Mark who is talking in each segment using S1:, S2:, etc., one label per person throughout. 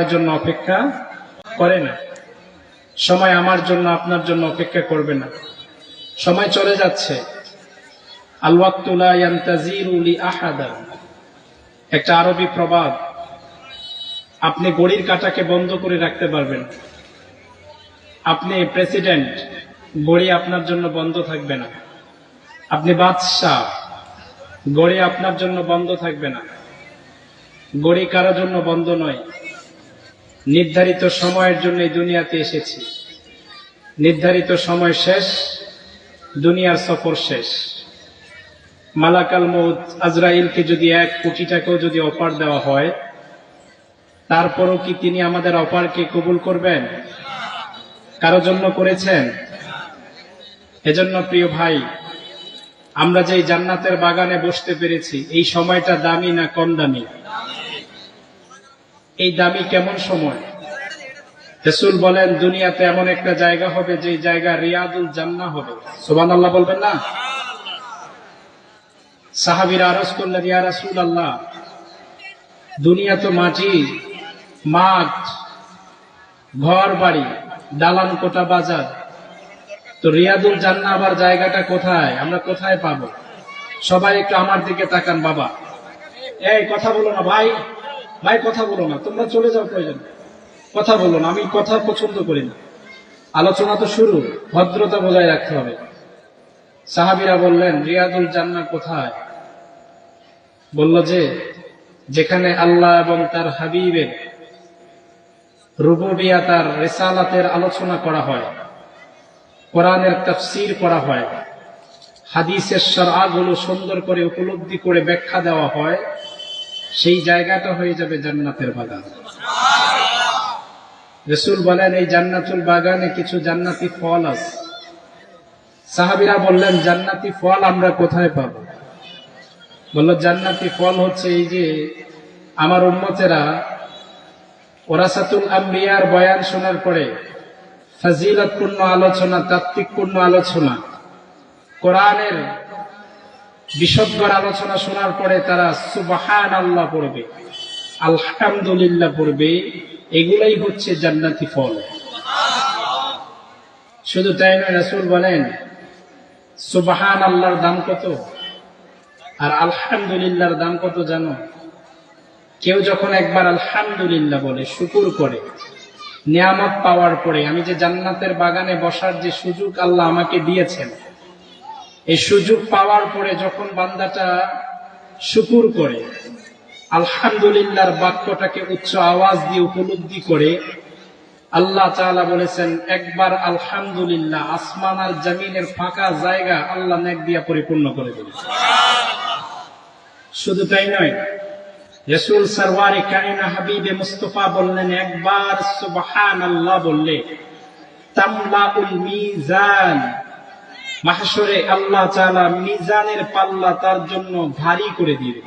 S1: জন্য অপেক্ষা করে না, সময় আমার জন্য আপনার জন্য অপেক্ষা করবে না। সময় চলে যাচ্ছে। আল ওয়াক্তু লা ইয়ানতাজিরু লি আহাদা, একটা আরবি প্রবাদ। আপনি ঘড়ির কাঁটাকে বন্ধ করে রাখতে পারবেন, আপনি প্রেসিডেন্ট, ঘড়ি আপনার জন্য বন্ধ থাকবে না। আপনি বাদশাহ, ঘড়ি আপনার জন্য বন্ধ থাকবে না। ঘড়ি কারোর জন্য বন্ধ নয়। নির্ধারিত সময়ের জন্য এই দুনিয়াতে এসেছি, নির্ধারিত সময় শেষ, দুনিয়ার সফর শেষ। মালাকাল মউত আজরাইলকে যদি 1 কোটি টাকাও যদি অফার দেওয়া হয়, তারপরও কি তিনি আমাদের অফারকে কবুল করবেন? কারো জন্য করেছেন? এজন্য প্রিয় ভাই, আমরা যে জান্নাতের বাগানে বসতে পেরেছি, এই সময়টা দামি না কম দামি? এই দামি কেমন সময়? রাসূল বলেন, দুনিয়াতে এমন একটা জায়গা হবে যে জায়গা রিয়াদুল জান্নাহ হবে। সুবহানাল্লাহ বলবেন না? সাহাবীরা আরজ করলেন, ইয়া রাসূলুল্লাহ, দুনিয়া তো মাটি, মাঠ, ঘর বাড়ি, দালান কোঠা, বাজার, তো রিয়াদুল জান্নাহ আবার জায়গাটা কোথায়? আমরা কোথায় পাবো? সবাই একটু আমার দিকে তাকান। বাবা, এই কথা বলো না ভাই, ভাই কথা বলো না, তোমরা চলে যাও, প্রয়োজন কথা বলো না, আমি কথা পছন্দ করি না। আলোচনা তো শুরু, ভদ্রতা বজায় রাখতে হবে। সাহাবীরা বললেন, রিয়াদুল জান্নাহ কোথায়? বলল যে, যেখানে আল্লাহ এবং তার হাবিবের রুবুবিয়্যাত আর রিসালাতের আলোচনা করা হয়, কোরআনের তাফসীর করা হয়, হাদিসের শরআগুলো সুন্দর করে উপলব্ধি করে ব্যাখ্যা দেওয়া হয়, সেই জায়গাটা হয়ে যাবে জান্নাতের বাগান। রাসূল বলেন, এই জান্নাতুল বাগানে কিছু জান্নাতি ফল আছে। সাহাবীরা বললেন, জান্নাতি ফল আমরা কোথায় পাবো? বলল, জান্নাতি ফল হচ্ছে এই যে আমার উম্মতেরা ওরাসাতুল আম্বিয়ার বয়ান শোনার পরে ফজিলতপূর্ণ আলোচনা, তাত্ত্বিকপূর্ণ আলোচনা, কোরআনের বিশদগর আলোচনা শোনার পরে তারা সুবহানাল্লাহ পড়বে, আলহামদুলিল্লাহ পড়বে। এগুলাই হচ্ছে জান্নাতি ফল। শুধু তাই নয়, রাসূল বলেন, সুবহানাল্লাহর দাম কত আর আলহামদুলিল্লাহর দাম কত জানো? কেউ যখন একবার আলহামদুলিল্লাহ বলে, শুকর করে, নিয়ামত পাওয়ার পরে, আমি যে জান্নাতের বাগানে বসার যে সুযোগ আল্লাহ আমাকে দিয়েছেন, এই সুযোগ পাওয়ার পরে যখন বান্দাটা শুকর করে, আলহামদুলিল্লাহর বাক্যটাকে উচ্চ আওয়াজ দিয়ে উপলব্ধি করে, আল্লাহ তাআলা বলেছেন, একবার আলহামদুলিল্লাহ, আসমান আর জমিনের ফাঁকা জায়গা আল্লাহ নেক দিয়া পরিপূর্ণ করে দেবে। শুধু তাই নয়, রাসূল সরওয়ারে কায়না হাবিবে মুস্তাফা বললেন, একবার সুবহানাল্লাহ বললে তামলাউল মিজান, মাহশরে আল্লাহ তাআলা মিজানের পাল্লা তার জন্য ভারী করে দিবে।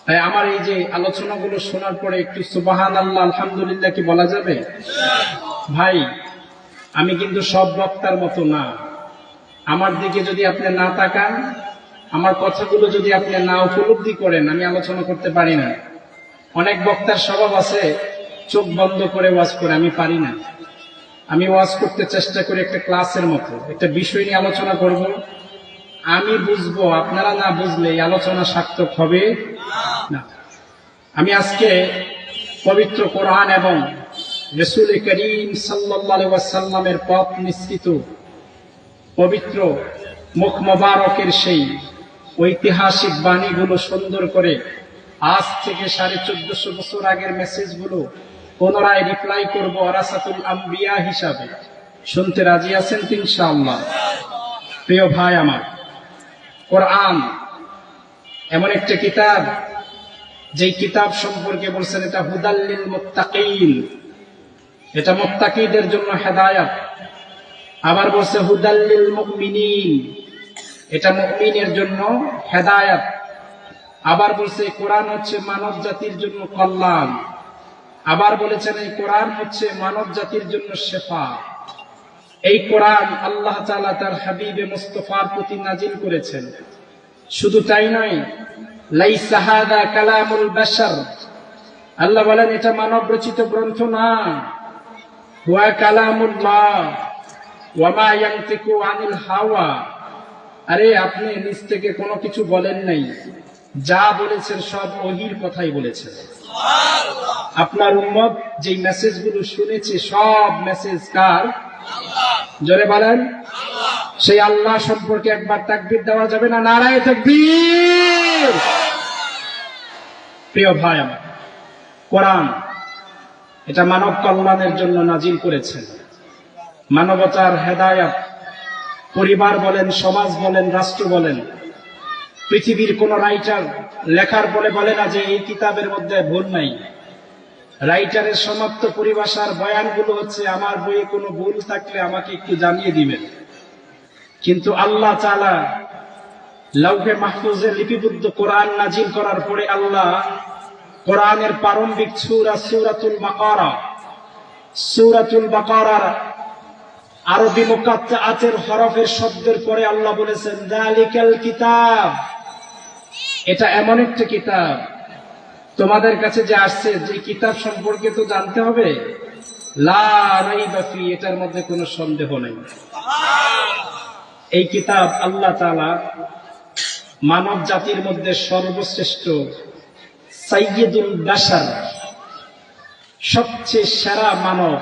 S1: তাই আমার এই যে আলোচনাগুলো শোনার পরে একটু সুবহানাল্লাহ, আলহামদুলিল্লাহ কি বলা যাবে? ভাই, আমি কিন্তু সব বক্তার মতো না। আমার দিকে যদি আপনি না তাকান, আমার কথাগুলো যদি আপনি না উপলব্ধি করেন, আমি আলোচনা করতে পারি না। অনেক বক্তার স্বভাব আছে, চোখ বন্ধ করে ওয়াজ করে, আমি পারি না। আমি ওয়াজ করতে চেষ্টা করি একটা ক্লাসের মতো, একটা বিষয় নিয়ে আলোচনা করব, আমি বুঝবো, আপনারা না বুঝলে এই আলোচনা সার্থক হবে না। আমি আজকে পবিত্র কোরআন এবং রাসূল করিম সাল্লাল্লাহু আলাইহি ওয়াসাল্লামের পথ নিঃসৃত পবিত্র মুখ মোবারকের সেই ঐতিহাসিক বাণীগুলো সুন্দর করে আজ থেকে 1450 বছর আগের মেসেজগুলো পুনরায় রিপ্লাই করব ওরাসাতুল আম্বিয়া হিসাবে। শুনতে রাজি আছেন তো ইনশাআল্লাহ? প্রিয় ভাই আমার, কোরআন এমন একটা কিতাব, যেই কিতাব সম্পর্কে বলছেন এটা হুদাল লিল মুত্তাকিন, এটা মুত্তাকিদের জন্য হেদায়েত। আবার বলছে হুদাল লিল মুমিনিন, এটা মুমিনের জন্য হেদায়েত। আবার বলছে কোরআন হচ্ছে মানব জাতির জন্য কল্যাণ। আবার বলেছেন এই কোরআন হচ্ছে মানব জাতির জন্য শেফা। এই কোরআন আল্লাহ তাআলা তার হাবিবে মুস্তাফার প্রতি নাজিল করেছেন। শুধু তাই নয়, লাইসা হাদা কালামুল বাশার, আল্লাহ বলেন এটা মানব রচিত গ্রন্থ না, ওয়া কালামুল্লাহ ওয়া মা ইয়ানতিকু আনিল হাওয়া। আরে আপনি নিজ থেকে কোনো কিছু বলেন নাই, যা বলেছেন সব ওহীর কথাই বলেছেন। আপনার উম্মত যেই মেসেজগুলো শুনেছে সব মেসেজ কার? জোরে বলেন। সেই আল্লাহ সম্পর্কে একবার তাকবীর দেওয়া যাবে না? নারায়ে তাকবীর। প্রিয় ভাই আমার, কোরআন এটা মানব কল্যাণের জন্য নাজিল করেছেন, মানবতার হেদায়াত। পরিবার বলেন, সমাজ বলেন, রাষ্ট্র বলেন, পৃথিবীর কোন রাইটার লেখার পরে বলে না যে এই কিতাবের মধ্যে ভুল নাই। রাইটারের সমাপ্ত পরিভাষার বয়ানগুলো হচ্ছে আমার বইয়ে কোনো ভুল থাকলে আমাকে একটু জানিয়ে দিবেন। কিন্তু আল্লাহ তাআলা লাউহে মাহফুজে লিপিবদ্ধ কোরআন নাজিল করার পরে আল্লাহ কোরআনের প্রারম্ভিক সূরা সূরাতুল বাকারার আরবি মুকাত্তাআতের হরফের শব্দের পরে আল্লাহ বলেছেন যালিকাল কিতাব, এটা এমন একটা কিতাব তোমাদের কাছে যে আসছে, যে কিতাব সম্পর্কে তো জানতে হবে, লা রাইবা ফি, এটার মধ্যে কোনো সন্দেহ নেই। এই কিতাব আল্লাহ তাআলা মানব জাতির মধ্যে সর্বশ্রেষ্ঠ, সাইয়্যিদুল বাশার, সবচেয়ে সেরা মানব,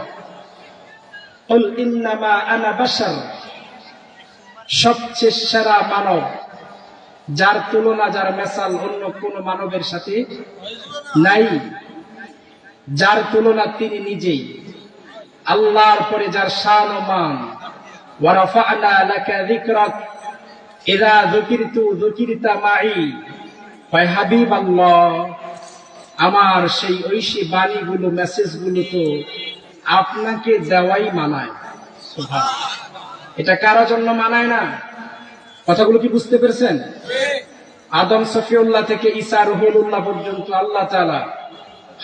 S1: কুল ইন্নামা আনা বাশার, সবচেয়ে সেরা মানব, যার তুলনা, যার মেসাল অন্য কোন মানবের সাথে নাই, যার তুলনা তিনি নিজেই। আল্লাহর পরে যার শান ও মান, ওয়া রাফা'না লাকা যিকরাক ইযা যুকিরতু যুকিরতা মাই, ওয়া হাবিবাল্লাহ, আমার সেই ঐশী বাণীগুলো, মেসেজগুলো তো আপনাকে দেওয়াই মানায়। সুবহানাল্লাহ। এটা কারোর জন্য মানায় না। কথাগুলো কি বুঝতে পেরেছেন? আদম সফিউল্লাহ থেকে ঈসা রুহুল্লাহ পর্যন্ত আল্লাহ তাআলা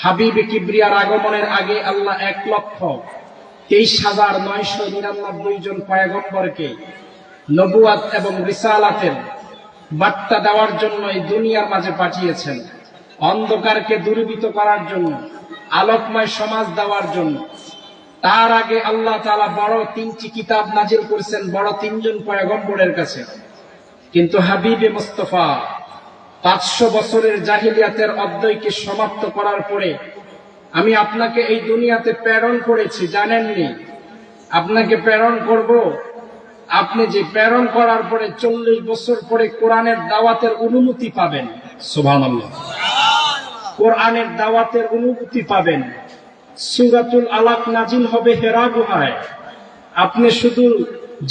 S1: হাবিবে কিবরিয়ার আগমনের আগে আল্লাহ 1,23,999 জন পয়গম্বরকে নবুয়াত এবং রিসালাতের বার্তা দেওয়ার জন্য এই দুনিয়ার মাঝে পাঠিয়েছেন, অন্ধকারকে দূরীভূত করার জন্য, আলোকময় সমাজ দেওয়ার জন্য। তার আগে আল্লাহ তাআলা বড় 3টি কিতাব নাজিল করেছেন বড় 3 জন পয়গম্বরের কাছে। কিন্তু হাবিবে মুস্তাফা 500 বছরের জাহিলিয়াতের অধ্যায়কে সমাপ্ত করার পরে আমি আপনাকে এই দুনিয়াতে প্রেরণ করেছি, জানেননি? আপনাকে প্রেরণ করব। আপনি যে প্রেরণ করার পরে 40 বছর পরে কোরআনের দাওয়াতের অনুমতি পাবেন। সুবহানাল্লাহ। কোরআনের দাওয়াতের অনুমতি পাবেন। সূরাতুল আলাক নাজিল হবে হেরা গুহায়। আপনি শুধু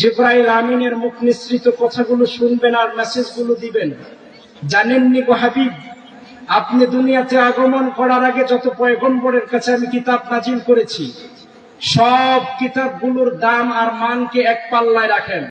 S1: জিবরাইল আমিনের মুখ নিঃসৃত কথাগুলো শুনবেন আর মেসেজগুলো দিবেন। জানেননি গো হাবিব, আপনি দুনিয়াতে আগমন করার আগে যত পয়গম্বরের কাছে আমি কিতাব নাজিল করেছি, সব কিতাবগুলোর দাম আর মানকে এক পাল্লায় রাখেন।